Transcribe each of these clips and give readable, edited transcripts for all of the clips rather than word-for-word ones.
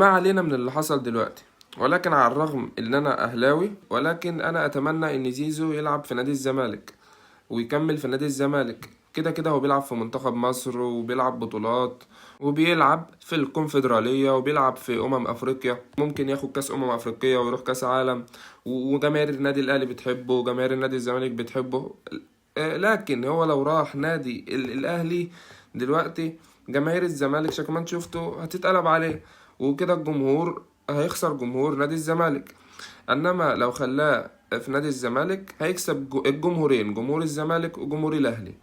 ما علينا من اللي حصل دلوقتي. ولكن على الرغم ان انا اهلاوي، ولكن انا اتمنى ان زيزو يلعب في نادي الزمالك ويكمل في نادي الزمالك. كده كده هو بيلعب في منتخب مصر وبيلعب بطولات وبيلعب في الكونفدرالية وبيلعب في افريقيا، ممكن ياخد كاس افريقيا ويروح كاس عالم، وجماهير النادي الاهلي بتحبه وجماهير النادي الزمالك بتحبه. لكن هو لو راح نادي الاهلي دلوقتي، جماهير الزمالك شكل ما انت شفته هتتقلب عليه، وكده الجمهور هيخسر جمهور نادي الزمالك. انما لو خلاه في نادي الزمالك هيكسب الجمهورين، جمهور الزمالك وجمهور الاهلي.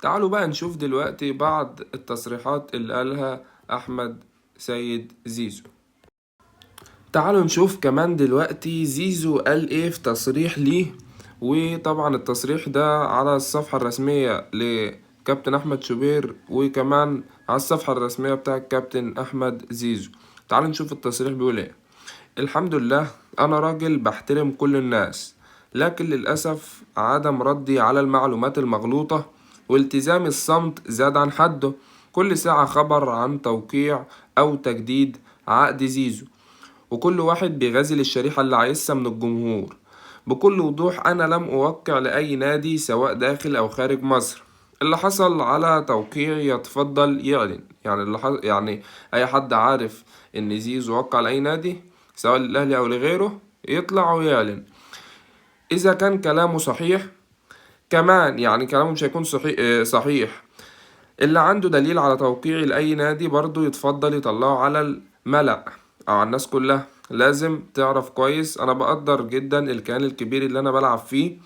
تعالوا بقى نشوف دلوقتي بعض التصريحات اللي قالها احمد سيد زيزو. تعالوا نشوف كمان دلوقتي زيزو قال ايه في تصريح ليه. وطبعا التصريح ده على الصفحة الرسمية لكابتن احمد شوبير، وكمان على الصفحة الرسمية بتاع الكابتن احمد زيزو. تعالوا نشوف التصريح بيقول ايه. الحمد لله، انا راجل بحترم كل الناس، لكن للأسف عدم ردي على المعلومات المغلوطة والتزام الصمت زاد عن حده. كل ساعة خبر عن توقيع أو تجديد عقد زيزو، وكل واحد بيغازل الشريحة اللي عايزها من الجمهور. بكل وضوح أنا لم أوقع لأي نادي سواء داخل أو خارج مصر. اللي حصل على توقيع يتفضل يعلن، يعني يعني أي حد عارف إن زيزو وقع لأي نادي سواء للأهلي أو لغيره يطلع ويعلن. إذا كان كلامه صحيح كمان، يعني كلامه مش هيكون صحيح. اللي عنده دليل على توقيعي لأي نادي برضو يتفضل يطلعه على الملأ أو على الناس كلها. لازم تعرف كويس أنا بقدر جدا الكيان الكبير اللي أنا بلعب فيه،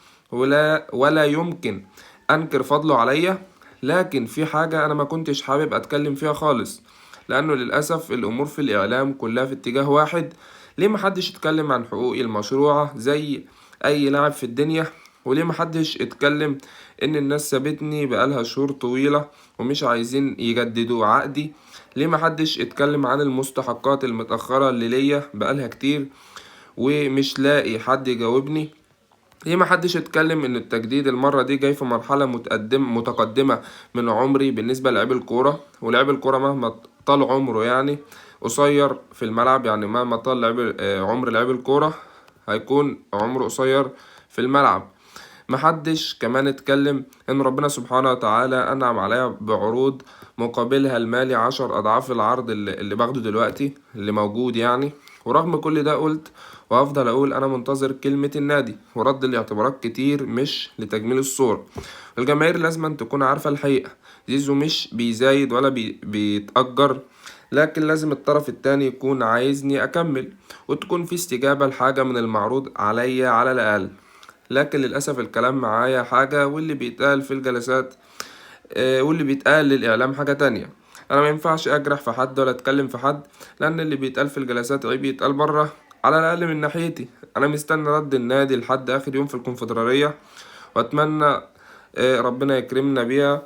ولا يمكن أنكر فضله عليا. لكن في حاجة أنا ما كنتش حابب أتكلم فيها خالص، لأنه للأسف الأمور في الإعلام كلها في اتجاه واحد. ليه محدش يتكلم عن حقوقي المشروعة زي أي لاعب في الدنيا؟ وليه محدش اتكلم ان الناس سابتني بقالها شهور طويلة ومش عايزين يجددوا عقدي؟ ليه محدش اتكلم عن المستحقات المتأخرة اللي ليا بقالها كتير ومش لاقي حد يجاوبني؟ ليه محدش اتكلم ان التجديد المرة دي جاي في مرحلة متقدمة من عمري بالنسبة لعب الكورة؟ ولعب الكورة مهما طال عمره يعني قصير في الملعب، يعني مهما طال عمر لعب الكورة هيكون عمره قصير في الملعب. محدش كمان اتكلم ان ربنا سبحانه وتعالى انعم عليا بعروض مقابلها المالي 10 اضعاف العرض اللي باخده دلوقتي اللي موجود يعني. ورغم كل ده قلت وهفضل اقول انا منتظر كلمة النادي ورد الاعتبارات كتير مش لتجميل الصورة. الجماهير لازم تكون عارفة الحقيقة. زيزو مش بيزايد ولا بيتأجر، لكن لازم الطرف التاني يكون عايزني اكمل وتكون في استجابة لحاجة من المعروض عليا على الاقل. لكن للأسف الكلام معايا حاجة واللي بيتقال في الجلسات واللي بيتقال للإعلام حاجة تانية. أنا ما ينفعش أجرح في حد ولا أتكلم في حد، لأن اللي بيتقال في الجلسات عيب يتقال بره. على الأقل من ناحيتي أنا مستني رد النادي لحد آخر يوم في الكونفدرالية، وأتمنى ربنا يكرمنا بيها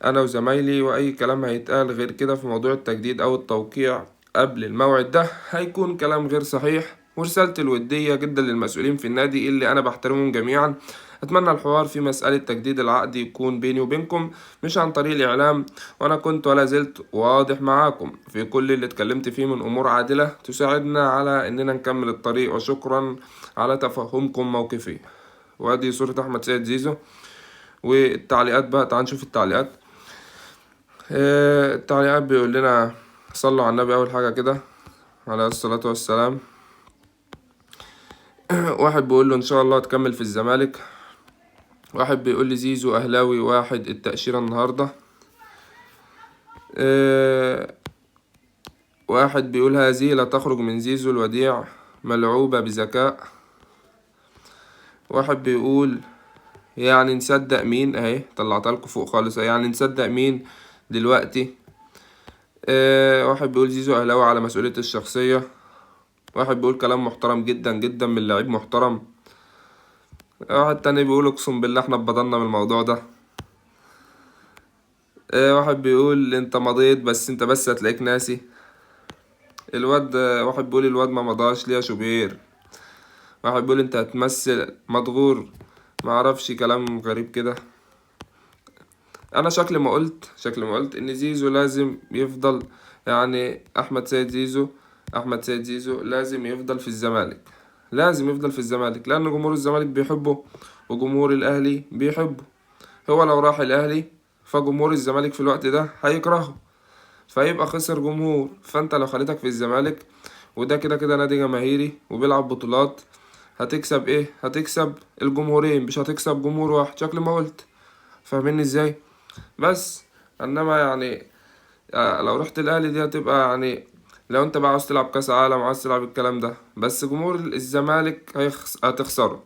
أنا وزمايلي. وأي كلام هيتقال غير كده في موضوع التجديد أو التوقيع قبل الموعد ده هيكون كلام غير صحيح. ورسالتي الودية جدا للمسؤولين في النادي اللي أنا بحترمهم جميعا، أتمنى الحوار في مسألة تجديد العقد يكون بيني وبينكم مش عن طريق الإعلام. وأنا كنت ولا زلت واضح معاكم في كل اللي اتكلمت فيه من أمور عادلة تساعدنا على إننا نكمل الطريق، وشكرا على تفهمكم موقفي. وادي صورة أحمد سيد زيزو. والتعليقات بقى، تعال نشوف التعليقات. التعليقات بيقول لنا صلوا على النبي أول حاجة كده عليه الصلاة والسلام. واحد بيقول له إن شاء الله تكمل في الزمالك. واحد بيقول لي زيزو أهلاوي واحد التأشيرة النهاردة. واحد بيقول هذه لا تخرج من زيزو الوديع ملعوبة بذكاء. واحد بيقول يعني نصدق مين؟ اهي طلعتها لكم فوق خالص، يعني نصدق مين دلوقتي؟ واحد بيقول زيزو أهلاوي على مسؤولية الشخصية. واحد بيقول كلام محترم جدا جدا من لعيب محترم. واحد تاني بيقول اقسم بالله احنا اتبضلنا من الموضوع ده. واحد بيقول انت مضيت بس انت بس هتلاقيك ناسي. واحد بيقول الواد ما مضاش ليه يا شوبير. واحد بيقول انت هتمثل مضغور، ما اعرفش كلام غريب كده. انا شكل ما قلت ان زيزو لازم يفضل، يعني احمد سيد زيزو احمد سيد زيزو لازم يفضل في الزمالك، لازم يفضل في الزمالك، لان جمهور الزمالك بيحبه وجمهور الاهلي بيحبه. هو لو راح الاهلي فجمهور الزمالك في الوقت ده هيكرهه، فيبقى خسر جمهور. فانت لو خليتك في الزمالك، وده كده كده نادي جماهيري وبيلعب بطولات، هتكسب ايه؟ هتكسب الجمهورين، مش هتكسب جمهور واحد شكل ما قلت. فاهميني ازاي؟ بس انما يعني لو رحت الاهلي دي هتبقى يعني، لو انت بقى عاوز تلعب كاس عالم، عاوز تلعب الكلام ده، بس جمهور الزمالك هتخسره.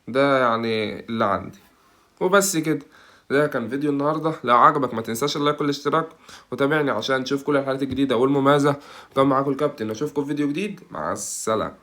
ده يعني اللي عندي. وبس كده. ده كان فيديو النهارده، لو عجبك ما تنساش اللايك والاشتراك، وتابعني عشان تشوف كل الحلقات الجديده والمميزه. كان معاكم الكابتن، اشوفكم في فيديو جديد، مع السلامه.